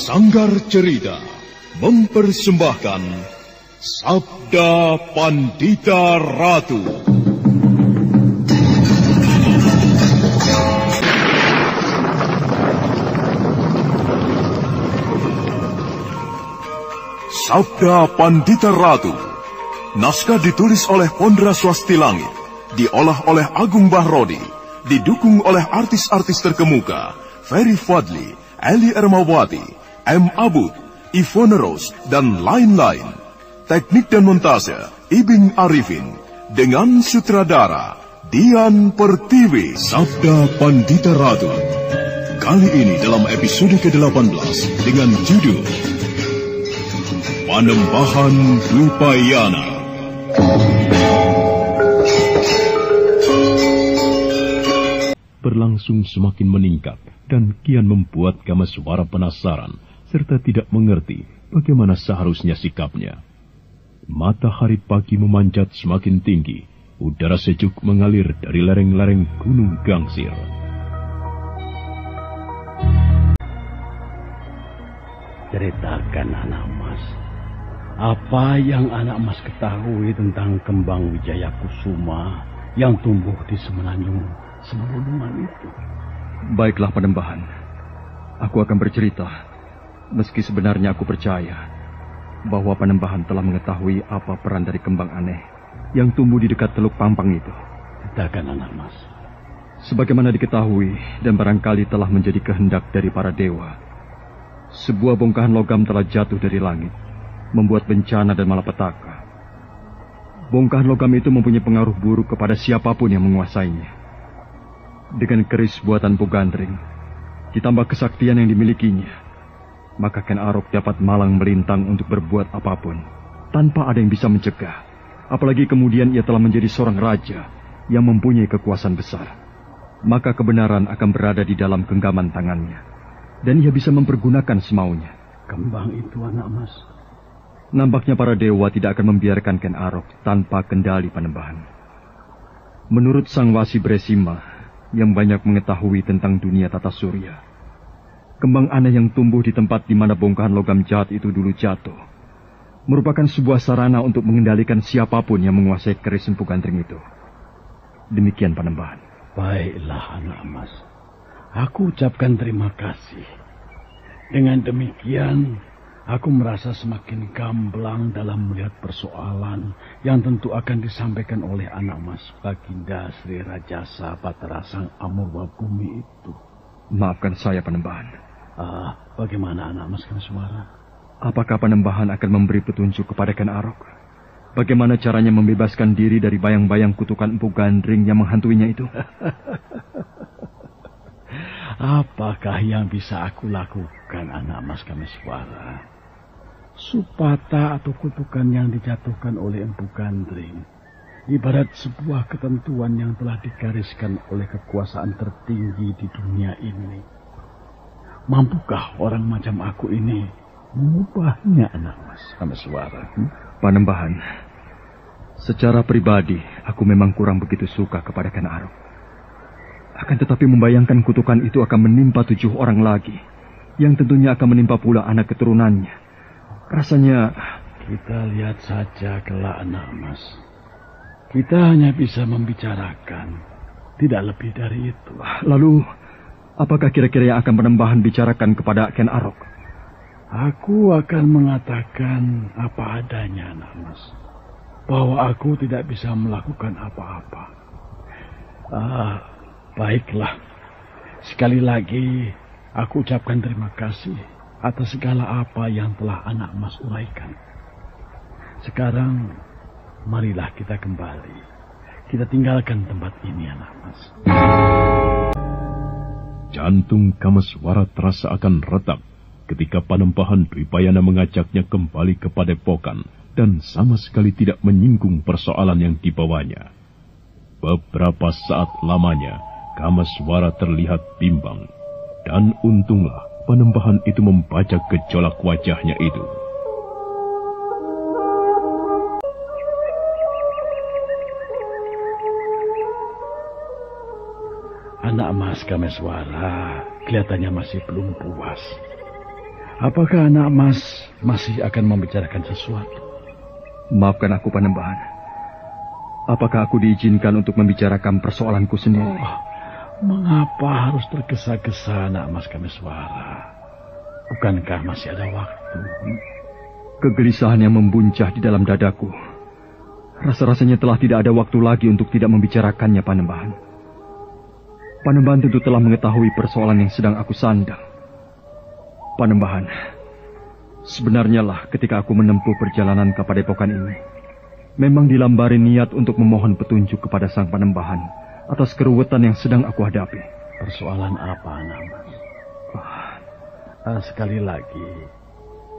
Sanggar Cerita mempersembahkan Sabda Pandita Ratu. Sabda Pandita Ratu. Naskah ditulis oleh Pondra Swasti Langit, diolah oleh Agung Bahrodi, didukung oleh artis-artis terkemuka Ferry Fadli, Eli Ermawati, M. Abud, Ivone Rose, dan lain-lain. Teknik dan montase Ibing Arifin, dengan sutradara Dian Pertiwi. Sabda Pandita Ratu. Kali ini dalam episode ke-18 dengan judul Panembahan Dwipayana. Berlangsung semakin meningkat dan kian membuat Kameswara penasaran serta tidak mengerti bagaimana seharusnya sikapnya. Matahari pagi memanjat semakin tinggi, udara sejuk mengalir dari lereng-lereng Gunung Gangsir. Ceritakan anak mas, apa yang anak mas ketahui tentang kembang Wijaya Kusuma yang tumbuh di semenanjung Semulungan itu? Baiklah Panembahan, aku akan bercerita, meski sebenarnya aku percaya bahwa Panembahan telah mengetahui apa peran dari kembang aneh yang tumbuh di dekat Teluk Pampang itu. Ceritakan anak mas. Sebagaimana diketahui dan barangkali telah menjadi kehendak dari para dewa, sebuah bongkahan logam telah jatuh dari langit, membuat bencana dan malapetaka. Bongkahan logam itu mempunyai pengaruh buruk kepada siapapun yang menguasainya. Dengan keris buatan Mpu Gandring, ditambah kesaktian yang dimilikinya, maka Ken Arok dapat malang melintang untuk berbuat apapun, tanpa ada yang bisa mencegah. Apalagi kemudian ia telah menjadi seorang raja yang mempunyai kekuasaan besar. Maka kebenaran akan berada di dalam genggaman tangannya, dan ia bisa mempergunakan semaunya. Kembang itu anak mas. Nampaknya para dewa tidak akan membiarkan Ken Arok tanpa kendali Panembahan. Menurut Sang Wasi Bresima yang banyak mengetahui tentang dunia tata surya, kembang aneh yang tumbuh di tempat di mana bongkahan logam jahat itu dulu jatuh merupakan sebuah sarana untuk mengendalikan siapapun yang menguasai keris Mpu Gandring itu. Demikian Panembahan. Baiklah anak mas, aku ucapkan terima kasih. Dengan demikian, aku merasa semakin gamblang dalam melihat persoalan yang tentu akan disampaikan oleh anak mas Baginda Sri Rajasa Batara Sang Amurwa Bumi itu. Maafkan saya Panembahan. Bagaimana anak mas Kameswara? Apakah Panembahan akan memberi petunjuk kepada Ken Arok? Bagaimana caranya membebaskan diri dari bayang-bayang kutukan Mpu Gandring yang menghantuinya itu? Apakah yang bisa aku lakukan anak mas Kameswara? Supata atau kutukan yang dijatuhkan oleh Mpu Gandring ibarat sebuah ketentuan yang telah digariskan oleh kekuasaan tertinggi di dunia ini. Mampukah orang macam aku ini mengubahnya anak mas Kameswara? Panembahan, secara pribadi aku memang kurang begitu suka kepada Ken Arok. Akan tetapi membayangkan kutukan itu akan menimpa 7 orang lagi, yang tentunya akan menimpa pula anak keturunannya. Rasanya... Kita lihat saja kelak anak mas. Kita hanya bisa membicarakan, tidak lebih dari itu. Lalu, apakah kira-kira yang akan Panembahan bicarakan kepada Ken Arok? Aku akan mengatakan apa adanya anak mas, bahwa aku tidak bisa melakukan apa-apa. Baiklah, sekali lagi aku ucapkan terima kasih atas segala apa yang telah anak mas uraikan. Sekarang, marilah kita kembali. Kita tinggalkan tempat ini anak mas. Jantung Kameswara terasa akan retak ketika Panembahan Dwipayana mengajaknya kembali ke padepokan dan sama sekali tidak menyinggung persoalan yang dibawanya. Beberapa saat lamanya, Kameswara terlihat bimbang. Dan untunglah Panembahan itu membaca gejolak wajahnya itu. Anak mas Kameswara kelihatannya masih belum puas. Apakah anak mas masih akan membicarakan sesuatu? Maafkan aku, Panembahan. Apakah aku diizinkan untuk membicarakan persoalanku sendiri? Mengapa harus tergesa-gesa, anak mas Kameswara? Bukankah masih ada waktu? Kegelisahan yang membuncah di dalam dadaku. Rasa-rasanya telah tidak ada waktu lagi untuk tidak membicarakannya, Panembahan. Panembahan tentu telah mengetahui persoalan yang sedang aku sandang. Panembahan, sebenarnya lah ketika aku menempuh perjalanan ke Padepokan ini, memang dilambari niat untuk memohon petunjuk kepada Sang Panembahan atas keruwetan yang sedang aku hadapi. Persoalan apa, anak mas? Sekali lagi,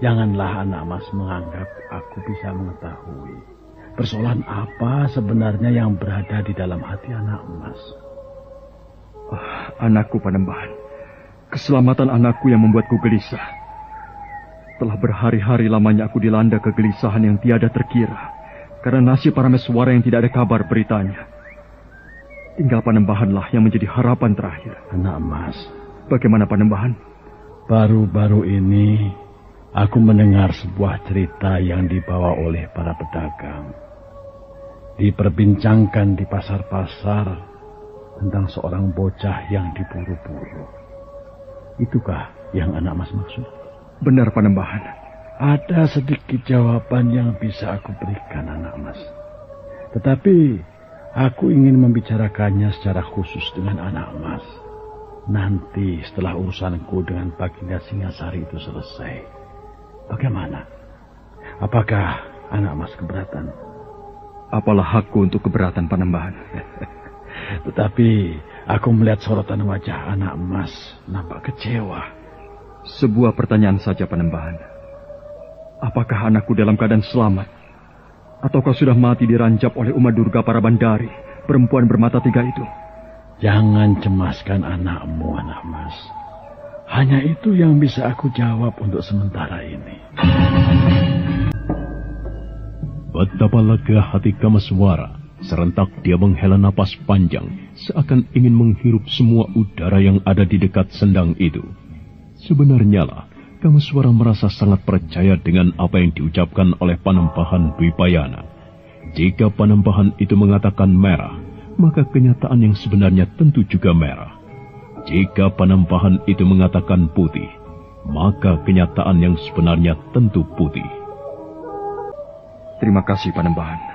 janganlah anak mas menganggap aku bisa mengetahui persoalan apa sebenarnya yang berada di dalam hati anak mas. Anakku, Panembahan, keselamatan anakku yang membuatku gelisah. Telah berhari-hari lamanya aku dilanda kegelisahan yang tiada terkira karena nasib Parameswara yang tidak ada kabar beritanya. Tinggal Panembahanlah yang menjadi harapan terakhir. Anak mas, bagaimana, Panembahan? Baru-baru ini aku mendengar sebuah cerita yang dibawa oleh para pedagang. Diperbincangkan di pasar-pasar tentang seorang bocah yang diburu-buru. Itukah yang anak mas maksud? Benar, Panembahan. Ada sedikit jawaban yang bisa aku berikan, anak mas. Tetapi aku ingin membicarakannya secara khusus dengan anak mas. Nanti setelah urusanku dengan Baginda Singasari itu selesai. Bagaimana? Apakah anak mas keberatan? Apalah hakku untuk keberatan, Panembahan. Tetapi aku melihat sorotan wajah anak mas nampak kecewa. Sebuah pertanyaan saja, Panembahan. Apakah anakku dalam keadaan selamat? Ataukah sudah mati dirancap oleh Uma Durga Parabandari, perempuan bermata tiga itu? Jangan cemaskan anakmu, anak mas. Hanya itu yang bisa aku jawab untuk sementara ini. Betapa lega hati Kameswara. Serentak dia menghela napas panjang, seakan ingin menghirup semua udara yang ada di dekat sendang itu. Sebenarnya lah, Kameswara merasa sangat percaya dengan apa yang diucapkan oleh Panembahan Dwipayana. Jika Panembahan itu mengatakan merah, maka kenyataan yang sebenarnya tentu juga merah. Jika Panembahan itu mengatakan putih, maka kenyataan yang sebenarnya tentu putih. Terima kasih, Panembahan.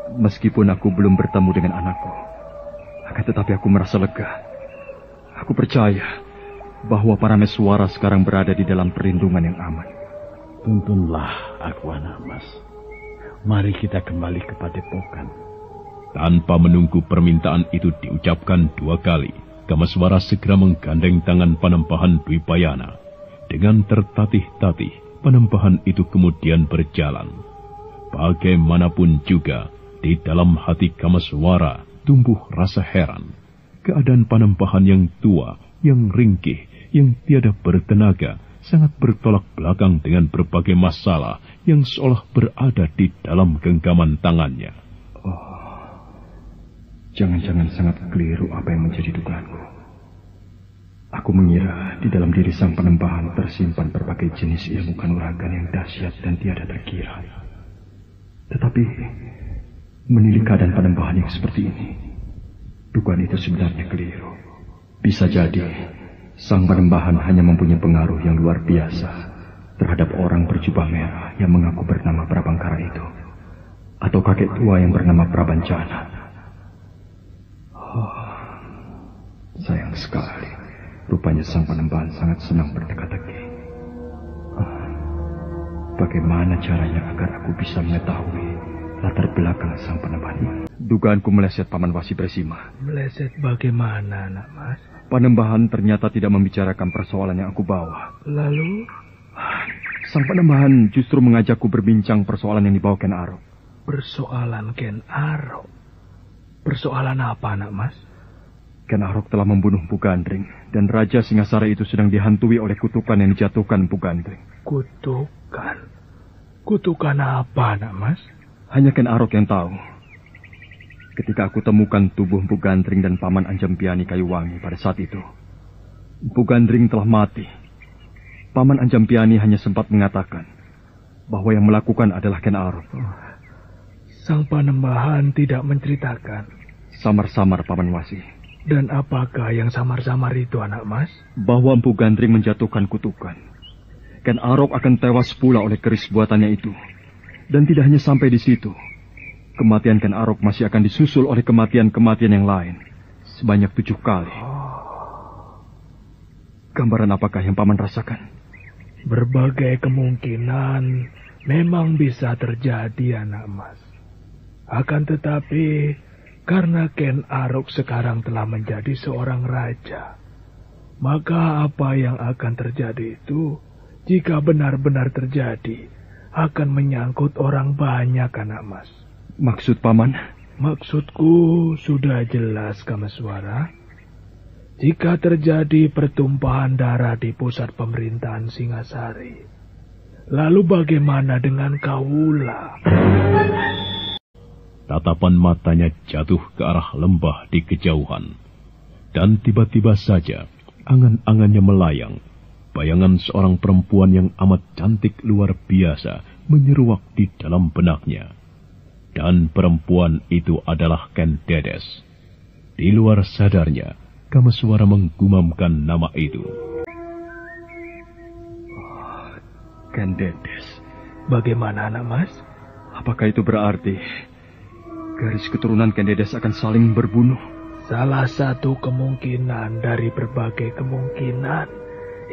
Meskipun aku belum bertemu dengan anakku, akan tetapi aku merasa lega. Aku percaya bahwa Parameswara sekarang berada di dalam perlindungan yang aman. Tuntunlah aku, anak mas. Mari kita kembali ke Padepokan. Tanpa menunggu permintaan itu diucapkan dua kali, Kameswara segera menggandeng tangan Panembahan Dwipayana. Dengan tertatih-tatih, Panembahan itu kemudian berjalan. Bagaimanapun juga, di dalam hati Kameswara tumbuh rasa heran. Keadaan Panembahan yang tua, yang ringkih, yang tiada bertenaga, sangat bertolak belakang dengan berbagai masalah yang seolah berada di dalam genggaman tangannya. Jangan-jangan sangat keliru apa yang menjadi dugaanku. Aku mengira di dalam diri Sang Panembahan tersimpan berbagai jenis ilmu kanuragan yang dahsyat dan tiada terkira. Tetapi menilik keadaan Panembahan yang seperti ini, dugaan itu sebenarnya keliru. Bisa jadi Sang Panembahan hanya mempunyai pengaruh yang luar biasa terhadap orang berjubah merah yang mengaku bernama Prabangkara itu, atau kakek tua yang bernama Prabancana. Sayang sekali, rupanya Sang Panembahan sangat senang berteka-teki. Bagaimana caranya agar aku bisa mengetahui latar belakang Sang Panembahan ini? Dugaanku meleset, Paman Wasi Bresima. Meleset bagaimana, anak mas? Panembahan ternyata tidak membicarakan persoalan yang aku bawa. Lalu? Sang Panembahan justru mengajakku berbincang persoalan yang dibawa Ken Arok. Persoalan Ken Arok? Persoalan apa, anak mas? Ken Arok telah membunuh Mpu Gandring, dan Raja Singasari itu sedang dihantui oleh kutukan yang dijatuhkan Mpu Gandring. Kutukan? Kutukan apa, anak mas? Hanya Ken Arok yang tahu. Ketika aku temukan tubuh Mpu Gandring dan Paman Anjampiani Kayuwangi pada saat itu, Mpu Gandring telah mati. Paman Anjampiani hanya sempat mengatakan bahwa yang melakukan adalah Ken Arok. Sang Panembahan tidak menceritakan. Samar-samar, Paman Wasi. Dan apakah yang samar-samar itu, anak mas? Bahwa Empu Gandring menjatuhkan kutukan. Ken Arok akan tewas pula oleh keris buatannya itu. Dan tidak hanya sampai di situ. Kematian Ken Arok masih akan disusul oleh kematian-kematian yang lain. Sebanyak 7 kali. Gambaran apakah yang Paman rasakan? Berbagai kemungkinan memang bisa terjadi, anak mas. Akan tetapi, karena Ken Arok sekarang telah menjadi seorang raja, maka apa yang akan terjadi itu, jika benar-benar terjadi, akan menyangkut orang banyak, anak mas. Maksud Paman? Maksudku sudah jelas, Kameswara. Jika terjadi pertumpahan darah di pusat pemerintahan Singasari, lalu bagaimana dengan Kawula? Tatapan matanya jatuh ke arah lembah di kejauhan. Dan tiba-tiba saja, angan-angannya melayang. Bayangan seorang perempuan yang amat cantik luar biasa menyeruak di dalam benaknya. Dan perempuan itu adalah Ken Dedes. Di luar sadarnya, Kameswara menggumamkan nama itu. Ken Dedes. Bagaimana, anak mas? Apakah itu berarti garis keturunan Ken Dedes akan saling berbunuh? Salah satu kemungkinan dari berbagai kemungkinan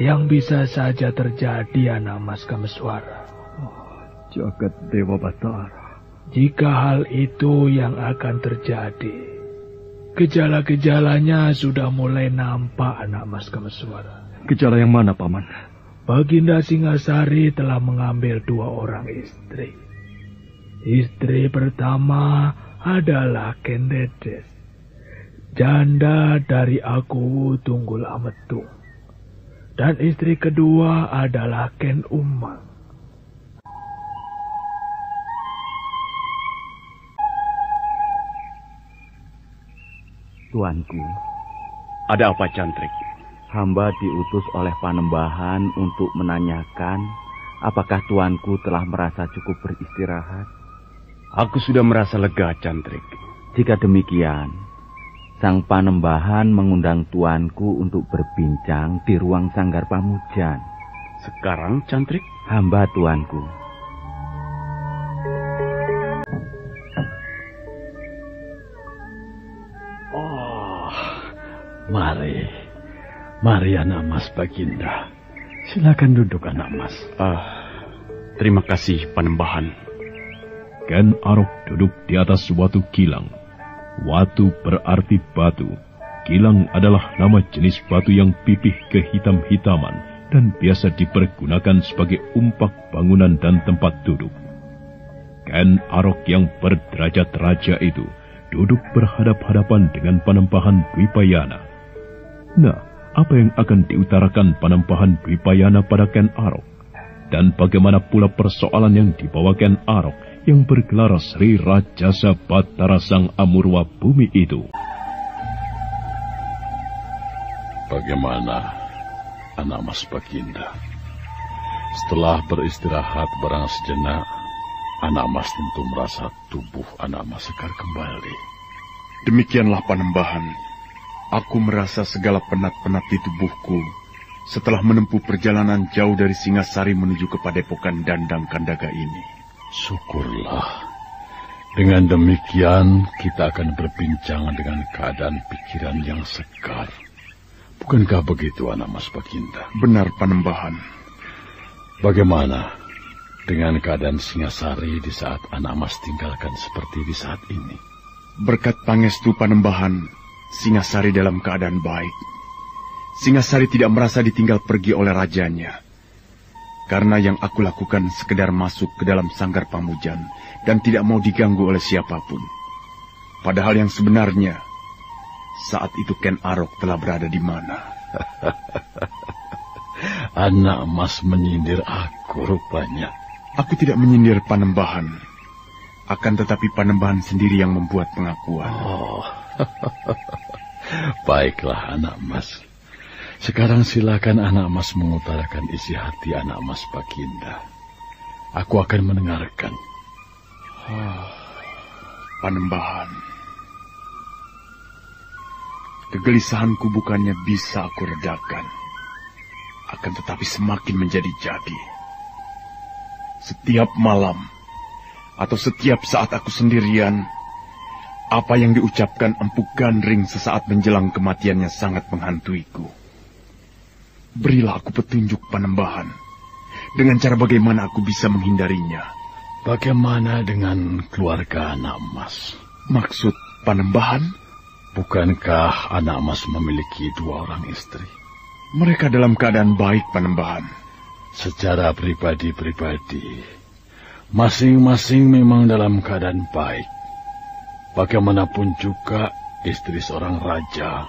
yang bisa saja terjadi, anak mas Kameswara. Jagat Dewa Batara. Jika hal itu yang akan terjadi, gejala-gejalanya sudah mulai nampak, anak mas Kameswara. Gejala yang mana, Paman? Baginda Singasari telah mengambil 2 orang istri. Istri pertama adalah Ken Dedes, janda dari Aku Tunggul Ametung. Dan istri kedua adalah Ken Umang. Tuanku. Ada apa, Cantrik? Hamba diutus oleh Panembahan untuk menanyakan apakah tuanku telah merasa cukup beristirahat. Aku sudah merasa lega, Cantrik. Jika demikian, Sang Panembahan mengundang tuanku untuk berbincang di ruang Sanggar Pamujan. Sekarang, Cantrik? Hamba, tuanku. Mari anak mas Baginda. Silakan duduk anak mas. Terima kasih Panembahan. Ken Arok duduk di atas suatu kilang. Watu berarti batu. Kilang adalah nama jenis batu yang pipih kehitam-hitaman dan biasa dipergunakan sebagai umpak bangunan dan tempat duduk. Ken Arok yang berderajat raja itu duduk berhadap-hadapan dengan Panembahan Dwipayana. Nah, apa yang akan diutarakan Panembahan Dwipayana pada Ken Arok? Dan bagaimana pula persoalan yang dibawa Ken Arok yang bergelar Sri Rajasa Batara Sang Amurwa Bumi itu? Bagaimana, anak mas Baginda? Setelah beristirahat barang sejenak, anak mas tentu merasa tubuh anak mas segar kembali. Demikianlah Panembahan. Aku merasa segala penat-penat di tubuhku setelah menempuh perjalanan jauh dari Singasari menuju ke Padepokan Dandang Kandaga ini. Syukurlah. Dengan demikian, kita akan berbincang dengan keadaan pikiran yang segar. Bukankah begitu, anak mas Baginda? Benar, Panembahan. Bagaimana dengan keadaan Singasari di saat anak mas tinggalkan seperti di saat ini? Berkat pangestu Panembahan, Singasari dalam keadaan baik. Singasari tidak merasa ditinggal pergi oleh rajanya. Karena yang aku lakukan sekedar masuk ke dalam Sanggar Pamujan dan tidak mau diganggu oleh siapapun. Padahal yang sebenarnya, saat itu Ken Arok telah berada di mana? Anak mas menyindir aku rupanya. Aku tidak menyindir Panembahan. Akan tetapi Panembahan sendiri yang membuat pengakuan. Baiklah anak mas. Sekarang silakan anak mas mengutarakan isi hati anak mas Baginda. Aku akan mendengarkan. Panembahan. Kegelisahanku bukannya bisa aku redakan, akan tetapi semakin menjadi-jadi. Setiap malam, atau setiap saat aku sendirian, apa yang diucapkan Empu Gandring sesaat menjelang kematiannya sangat menghantuiku. Berilah aku petunjuk, Panembahan, dengan cara bagaimana aku bisa menghindarinya. Bagaimana dengan keluarga anak mas? Maksud Panembahan? Bukankah anak mas memiliki 2 orang istri? Mereka dalam keadaan baik, Panembahan. Secara pribadi-pribadi, masing-masing memang dalam keadaan baik. Bagaimanapun juga, istri seorang raja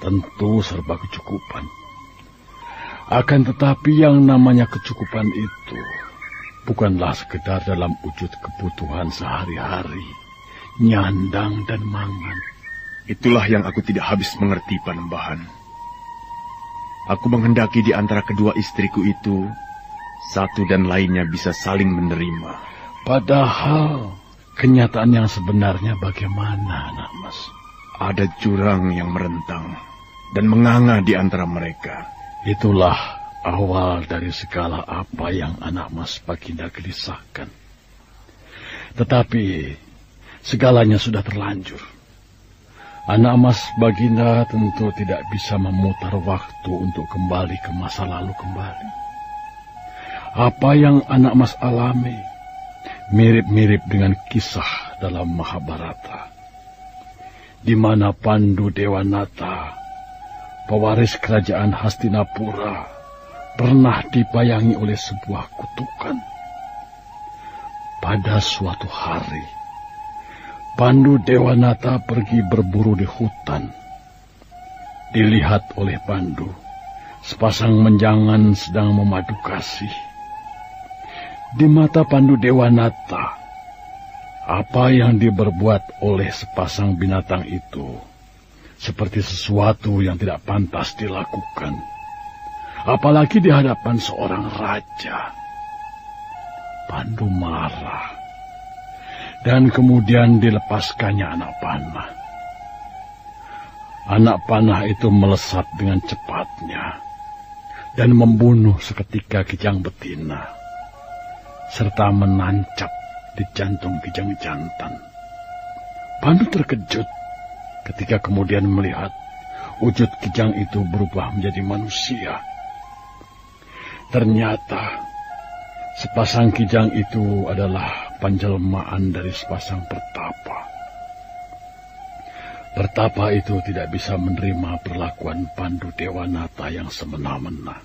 tentu serba kecukupan. Akan tetapi yang namanya kecukupan itu bukanlah sekedar dalam wujud kebutuhan sehari-hari, nyandang dan mangan. Itulah yang aku tidak habis mengerti, Panembahan. Aku menghendaki di antara kedua istriku itu, satu dan lainnya bisa saling menerima. Padahal kenyataan yang sebenarnya bagaimana, anak mas? Ada jurang yang merentang dan menganga di antara mereka. Itulah awal dari segala apa yang anak mas Baginda gelisahkan. Tetapi segalanya sudah terlanjur. Anak mas Baginda tentu tidak bisa memutar waktu untuk kembali ke masa lalu kembali. Apa yang anak mas alami mirip-mirip dengan kisah dalam Mahabharata, di mana Pandu Dewanata, pewaris kerajaan Hastinapura, pernah dibayangi oleh sebuah kutukan. Pada suatu hari, Pandu Dewanata pergi berburu di hutan. Dilihat oleh Pandu, sepasang menjangan sedang memadu kasih. Di mata Pandu Dewanata, apa yang diberbuat oleh sepasang binatang itu seperti sesuatu yang tidak pantas dilakukan, apalagi di hadapan seorang raja. Pandu marah, dan kemudian dilepaskannya anak panah. Anak panah itu melesat dengan cepatnya dan membunuh seketika kijang betina, serta menancap di jantung kijang jantan. Pandu terkejut ketika kemudian melihat wujud kijang itu berubah menjadi manusia. Ternyata sepasang kijang itu adalah panjelmaan dari sepasang pertapa. Pertapa itu tidak bisa menerima perlakuan Pandu Dewanata yang semena-mena.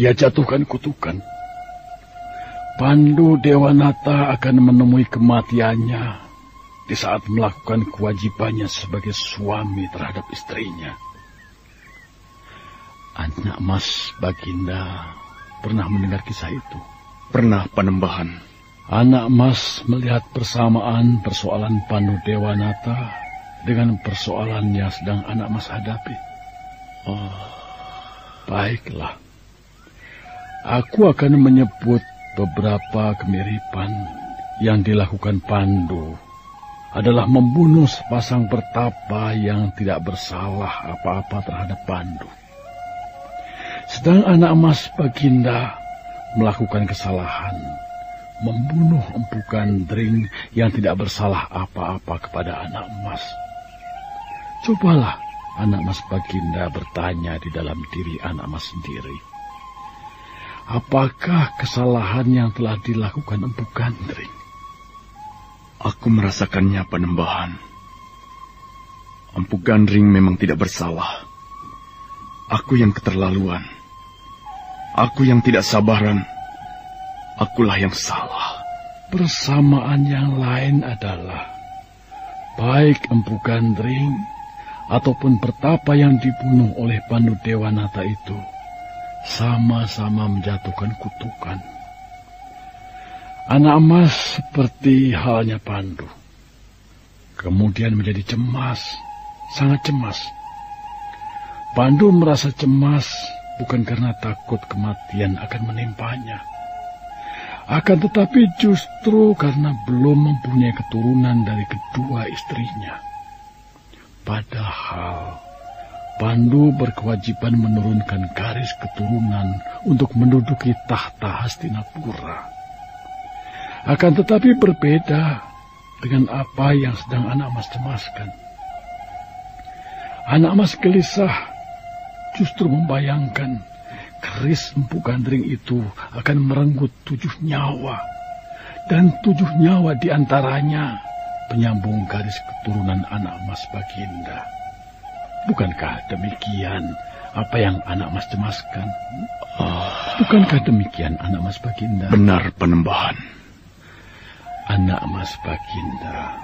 Ia jatuhkan kutukan. Pandu Dewanata akan menemui kematiannya di saat melakukan kewajibannya sebagai suami terhadap istrinya. Anak mas Baginda pernah mendengar kisah itu? Pernah, Panembahan. Anak mas melihat persamaan persoalan Pandu Dewanata dengan persoalan yang sedang anak mas hadapi. Oh, baiklah. Aku akan menyebut beberapa kemiripan yang dilakukan Pandu adalah membunuh sepasang pertapa yang tidak bersalah apa-apa terhadap Pandu. Sedang anak mas Baginda melakukan kesalahan, membunuh Empu Gandring yang tidak bersalah apa-apa kepada anak mas. Cobalah anak mas Baginda bertanya di dalam diri anak mas sendiri. Apakah kesalahan yang telah dilakukan Empu Gandring? Aku merasakannya, Panembahan. Empu Gandring memang tidak bersalah. Aku yang keterlaluan. Aku yang tidak sabaran. Akulah yang salah. Persamaan yang lain adalah baik Empu Gandring ataupun pertapa yang dibunuh oleh Pandu Dewanata itu sama-sama menjatuhkan kutukan. Anak emas seperti halnya Pandu kemudian menjadi cemas, sangat cemas. Pandu merasa cemas bukan karena takut kematian akan menimpanya. Akan tetapi justru karena belum mempunyai keturunan dari kedua istrinya. Padahal Pandu berkewajiban menurunkan garis keturunan untuk menduduki tahta Hastinapura. Akan tetapi berbeda dengan apa yang sedang Anak Mas cemaskan. Anak Mas gelisah justru membayangkan keris Empu Gandring itu akan merenggut 7 nyawa. Dan 7 nyawa diantaranya penyambung garis keturunan Anak Mas Baginda. Bukankah demikian apa yang Anak Mas cemaskan? Bukankah demikian Anak Mas Baginda? Benar, Panembahan. Anak Mas Baginda.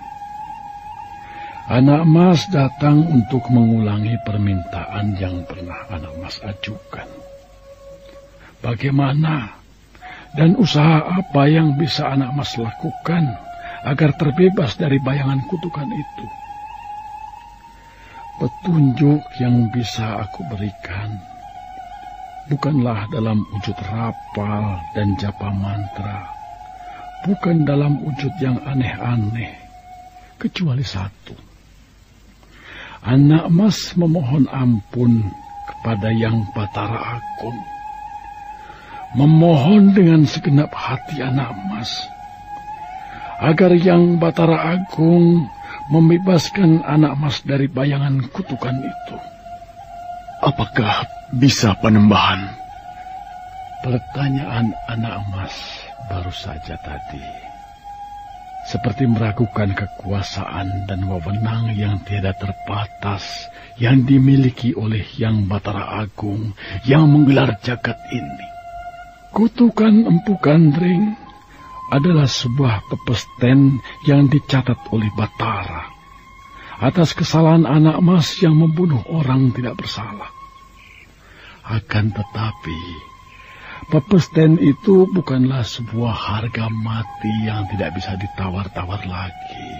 Anak Mas datang untuk mengulangi permintaan yang pernah Anak Mas ajukan. Bagaimana dan usaha apa yang bisa Anak Mas lakukan agar terbebas dari bayangan kutukan itu? Petunjuk yang bisa aku berikan bukanlah dalam wujud rapal dan japa mantra, bukan dalam wujud yang aneh-aneh, kecuali satu. Anak Mas memohon ampun kepada Yang Batara Agung. Memohon dengan segenap hati Anak Mas, agar Yang Batara Agung membebaskan Anak Mas dari bayangan kutukan itu. Apakah bisa, Panembahan? Pertanyaan Anak Mas baru saja tadi seperti meragukan kekuasaan dan wewenang yang tiada terbatas yang dimiliki oleh Yang Batara Agung yang menggelar jagat ini. Kutukan Empu Gandring adalah sebuah pepesten yang dicatat oleh Batara atas kesalahan Anak Mas yang membunuh orang tidak bersalah. Akan tetapi, pepesten itu bukanlah sebuah harga mati yang tidak bisa ditawar-tawar lagi.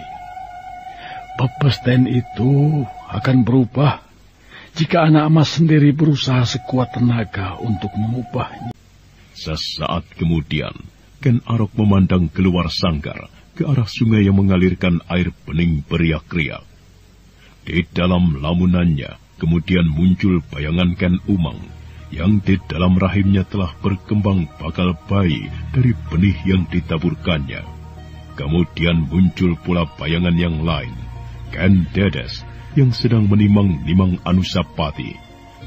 Pepesten itu akan berubah jika Anak Mas sendiri berusaha sekuat tenaga untuk mengubahnya. Sesaat kemudian, Ken Arok memandang keluar sanggar ke arah sungai yang mengalirkan air bening beriak-riak. Di dalam lamunannya kemudian muncul bayangan Ken Umang yang di dalam rahimnya telah berkembang bakal bayi dari benih yang ditaburkannya. Kemudian muncul pula bayangan yang lain, Ken Dedes yang sedang menimang-nimang Anusapati,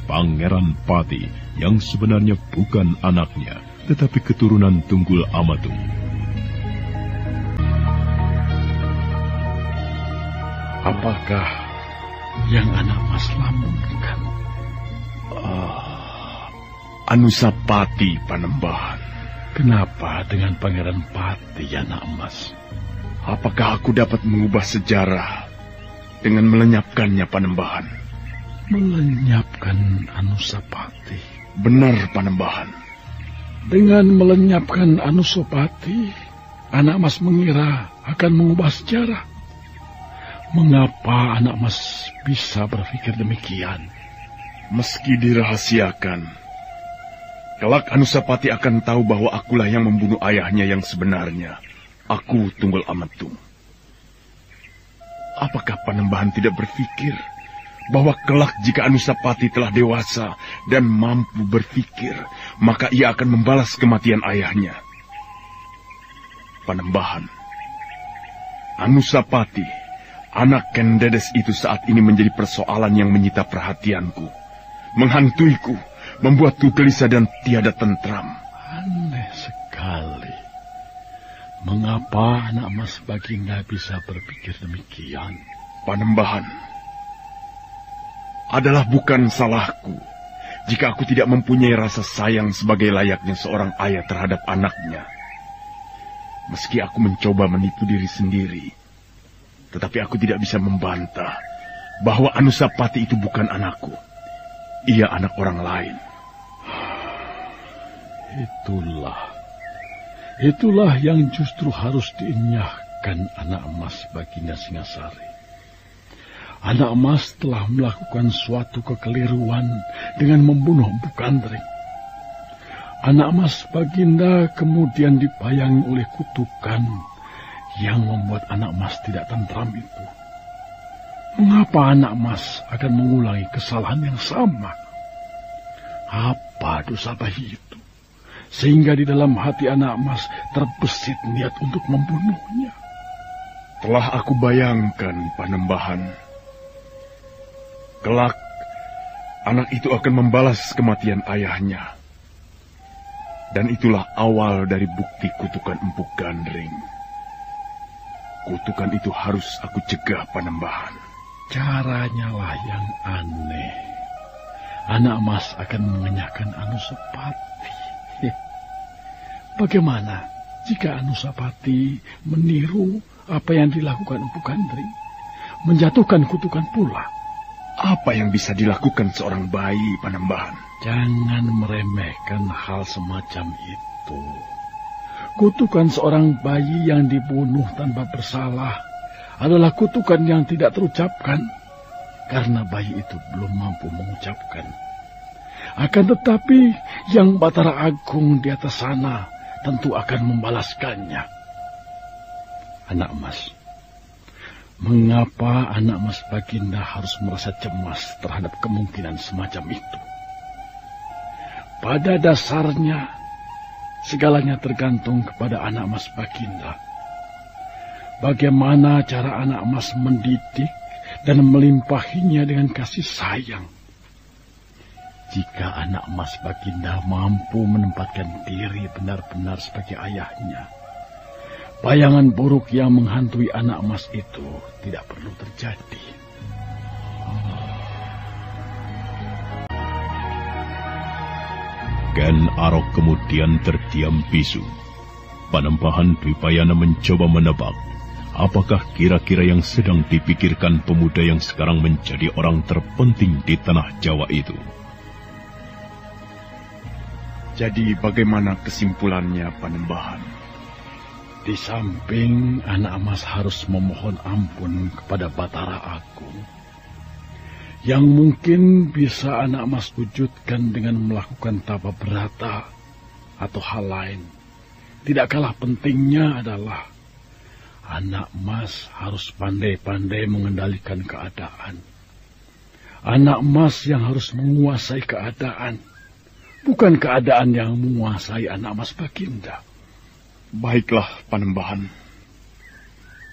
Pangeran Pati yang sebenarnya bukan anaknya, tetapi keturunan Tunggul Amatung. Apakah yang Anak Mas lamunkan? Anusapati, Panembahan. Kenapa dengan Pangeran Pati, Anak Mas? Apakah aku dapat mengubah sejarah dengan melenyapkannya, Panembahan? Melenyapkan Anusapati? Benar, Panembahan. Dengan melenyapkan Anusapati, Anak Mas mengira akan mengubah sejarah. Mengapa Anak Mas bisa berpikir demikian? Meski dirahasiakan, kelak Anusapati akan tahu bahwa akulah yang membunuh ayahnya yang sebenarnya. Aku Tunggul Amatung. Apakah Panembahan tidak berpikir bahwa kelak jika Anusapati telah dewasa dan mampu berpikir, maka ia akan membalas kematian ayahnya? Panembahan, Anusapati, anak Ken Dedes itu saat ini menjadi persoalan yang menyita perhatianku, menghantuiku, membuatku gelisah dan tiada tentram. Aneh sekali. Mengapa Anak Mas Baginda bisa berpikir demikian? Panembahan, adalah bukan salahku jika aku tidak mempunyai rasa sayang sebagai layaknya seorang ayah terhadap anaknya. Meski aku mencoba menipu diri sendiri, tetapi aku tidak bisa membantah bahwa Anusapati itu bukan anakku. Ia anak orang lain. Itulah yang justru harus dienyahkan Anak Mas Baginda Singasari. Anak Mas telah melakukan suatu kekeliruan dengan membunuh Empu Gandring. Anak Mas Baginda kemudian dibayangi oleh kutukan yang membuat anak Mas tidak tentram itu. Mengapa anak Mas akan mengulangi kesalahan yang sama? Apa dosa bayi itu? Sehingga di dalam hati anak Mas terbesit niat untuk membunuhnya. Telah aku bayangkan, Panembahan. Kelak, anak itu akan membalas kematian ayahnya. Dan itulah awal dari bukti kutukan Empu Gandring. Kutukan itu harus aku cegah, Panembahan. Caranya lah yang aneh. Anak Mas akan mengenyahkan Anusapati. Bagaimana jika Anusapati meniru apa yang dilakukan Empu Gandring? Menjatuhkan kutukan pula. Apa yang bisa dilakukan seorang bayi, Panembahan? Jangan meremehkan hal semacam itu. Kutukan seorang bayi yang dibunuh tanpa bersalah adalah kutukan yang tidak terucapkan, karena bayi itu belum mampu mengucapkan. Akan tetapi, Yang Batara Agung di atas sana tentu akan membalaskannya. Anak Mas, mengapa anak Mas Baginda harus merasa cemas terhadap kemungkinan semacam itu? Pada dasarnya, segalanya tergantung kepada anak Mas Baginda. Bagaimana cara anak Mas mendidik dan melimpahinya dengan kasih sayang? Jika anak Mas Baginda mampu menempatkan diri benar-benar sebagai ayahnya, bayangan buruk yang menghantui anak Mas itu tidak perlu terjadi. Ken Arok kemudian terdiam bisu. Panembahan Dwipayana mencoba menebak apakah kira-kira yang sedang dipikirkan pemuda yang sekarang menjadi orang terpenting di tanah Jawa itu. Jadi bagaimana kesimpulannya, Panembahan? Di samping anak Mas harus memohon ampun kepada Batara Agung, yang mungkin bisa anak Mas wujudkan dengan melakukan tapa berata atau hal lain. Tidak kalah pentingnya adalah anak Mas harus pandai-pandai mengendalikan keadaan. Anak Mas yang harus menguasai keadaan, bukan keadaan yang menguasai anak Mas Baginda. Baiklah, Panembahan.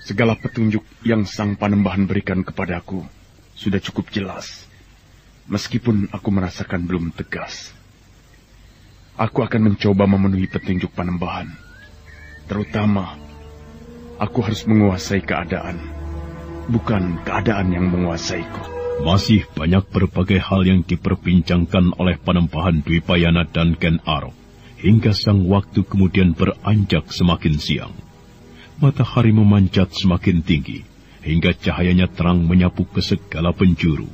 Segala petunjuk yang Sang Panembahan berikan kepadaku sudah cukup jelas. Meskipun aku merasakan belum tegas. Aku akan mencoba memenuhi petunjuk Panembahan. Terutama, aku harus menguasai keadaan, bukan keadaan yang menguasaiku. Masih banyak berbagai hal yang diperbincangkan oleh Panembahan Dwipayana dan Ken Arok, hingga sang waktu kemudian beranjak semakin siang. Matahari memanjat semakin tinggi, hingga cahayanya terang menyapu ke segala penjuru.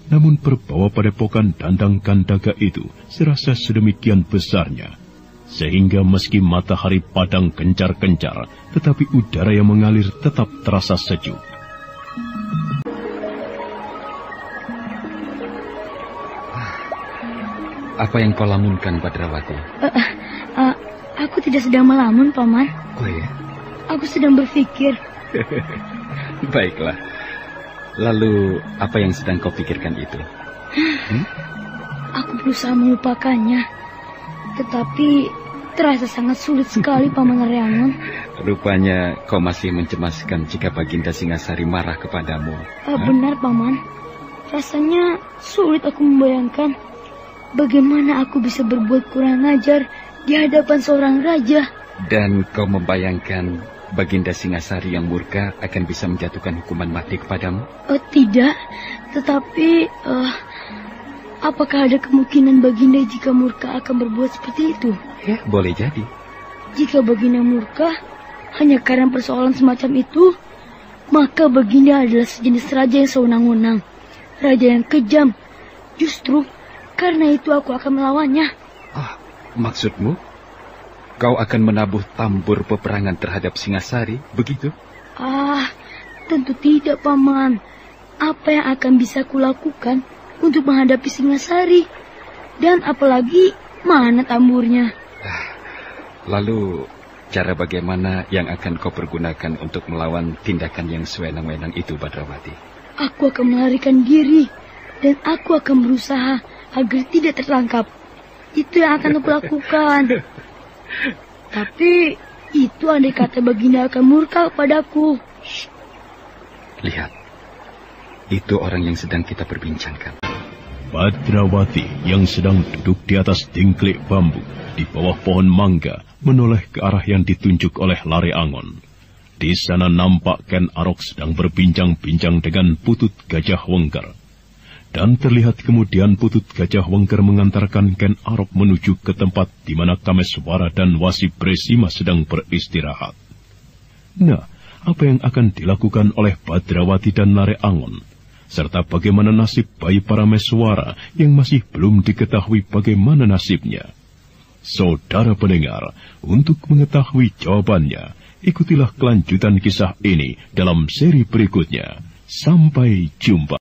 Namun perbawa padepokan Dandang Gandaga itu serasa sedemikian besarnya, sehingga meski matahari padang kencar-kencar, tetapi udara yang mengalir tetap terasa sejuk. Apa yang kau lamunkan, Badrawati? Aku tidak sedang melamun, Paman. Oh ya? Aku sedang berpikir. Baiklah. Lalu, apa yang sedang kau pikirkan itu? Aku berusaha melupakannya. Tetapi terasa sangat sulit sekali, Paman Ryangon. Rupanya kau masih mencemaskan jika Baginda Singasari marah kepadamu. Benar, Paman. Rasanya sulit aku membayangkan bagaimana aku bisa berbuat kurang ajar di hadapan seorang raja. Dan kau membayangkan Baginda Singasari yang murka akan bisa menjatuhkan hukuman mati kepadamu? Tidak, tetapi apakah ada kemungkinan Baginda jika murka akan berbuat seperti itu? Ya, boleh jadi. Jika Baginda murka hanya karena persoalan semacam itu, maka Baginda adalah sejenis raja yang sewenang-wenang, raja yang kejam. Justru karena itu aku akan melawannya. Maksudmu? Kau akan menabuh tambur peperangan terhadap Singasari, begitu? Tentu tidak, Paman. apa yang akan bisa kulakukan untuk menghadapi Singasari? Dan apalagi mana tamburnya? Lalu, cara bagaimana yang akan kau pergunakan untuk melawan tindakan yang sewenang-wenang itu, Badrawati? Aku akan melarikan diri, dan aku akan berusaha agar tidak tertangkap. Itu yang akan aku lakukan. Tapi, itu andai kata Baginda akan murka kepadaku. Lihat, itu orang yang sedang kita perbincangkan. Badrawati yang sedang duduk di atas dingklik bambu di bawah pohon mangga menoleh ke arah yang ditunjuk oleh Lare Angon. Di sana nampak Ken Arok sedang berbincang-bincang dengan Putut Gajah Wengker. Dan terlihat kemudian Putut Gajah Wengker mengantarkan Ken Arok menuju ke tempat di mana Kameswara dan Wasi Bresima sedang beristirahat. Nah, apa yang akan dilakukan oleh Badrawati dan Lare Angon? Serta bagaimana nasib bayi Parameswara yang masih belum diketahui bagaimana nasibnya? Saudara pendengar, untuk mengetahui jawabannya, ikutilah kelanjutan kisah ini dalam seri berikutnya. Sampai jumpa.